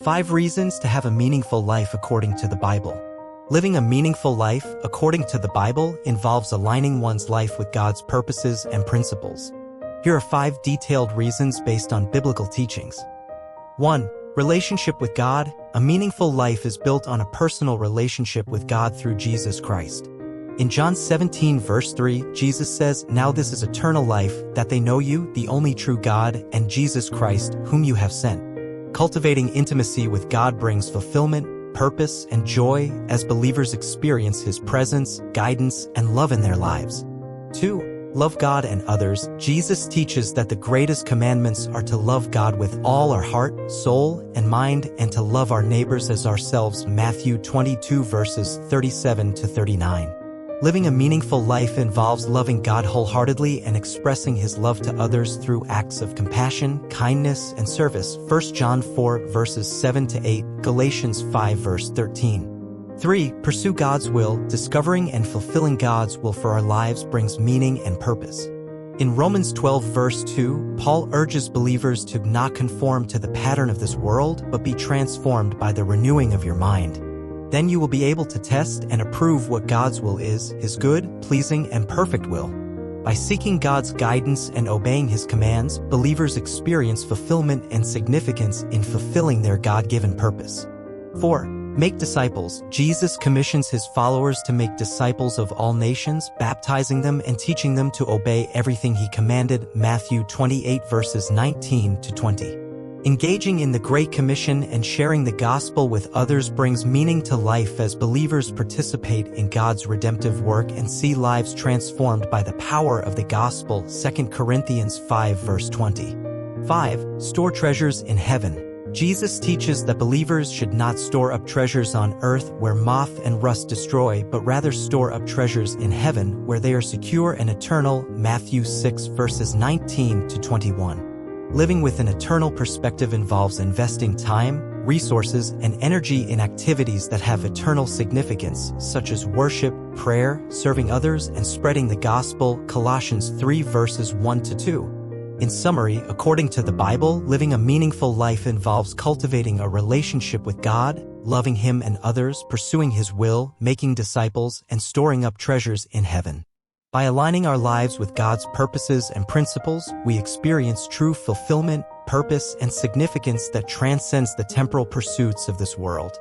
5 reasons to have a meaningful life according to the Bible. Living a meaningful life according to the Bible involves aligning one's life with God's purposes and principles. Here are 5 detailed reasons based on biblical teachings. 1. Relationship with God. A meaningful life is built on a personal relationship with God through Jesus Christ. In John 17 verse 3, Jesus says, "Now this is eternal life, that they know you, the only true God, and Jesus Christ, whom you have sent." Cultivating intimacy with God brings fulfillment, purpose, and joy as believers experience His presence, guidance, and love in their lives. 2. Love God and others. Jesus teaches that the greatest commandments are to love God with all our heart, soul, and mind, and to love our neighbors as ourselves. Matthew 22 verses 37 to 39. Living a meaningful life involves loving God wholeheartedly and expressing His love to others through acts of compassion, kindness, and service. 1 John 4 verses 7 to 8, Galatians 5 verse 13. 3. Pursue God's will. Discovering and fulfilling God's will for our lives brings meaning and purpose. In Romans 12 verse 2, Paul urges believers to not conform to the pattern of this world, but be transformed by the renewing of your mind. Then you will be able to test and approve what God's will is, His good, pleasing, and perfect will. By seeking God's guidance and obeying His commands, believers experience fulfillment and significance in fulfilling their God-given purpose. 4. Make disciples. Jesus commissions His followers to make disciples of all nations, baptizing them and teaching them to obey everything He commanded. Matthew 28 verses 19 to 20. Engaging in the Great Commission and sharing the gospel with others brings meaning to life as believers participate in God's redemptive work and see lives transformed by the power of the gospel. 2 Corinthians 5 verse 20. 5. Store treasures in heaven. Jesus teaches that believers should not store up treasures on earth where moth and rust destroy, but rather store up treasures in heaven where they are secure and eternal. Matthew 6 verses 19 to 21. Living with an eternal perspective involves investing time, resources, and energy in activities that have eternal significance, such as worship, prayer, serving others, and spreading the gospel. Colossians 3 verses 1 to 2. In summary, according to the Bible, living a meaningful life involves cultivating a relationship with God, loving Him and others, pursuing His will, making disciples, and storing up treasures in heaven. By aligning our lives with God's purposes and principles, we experience true fulfillment, purpose, and significance that transcends the temporal pursuits of this world.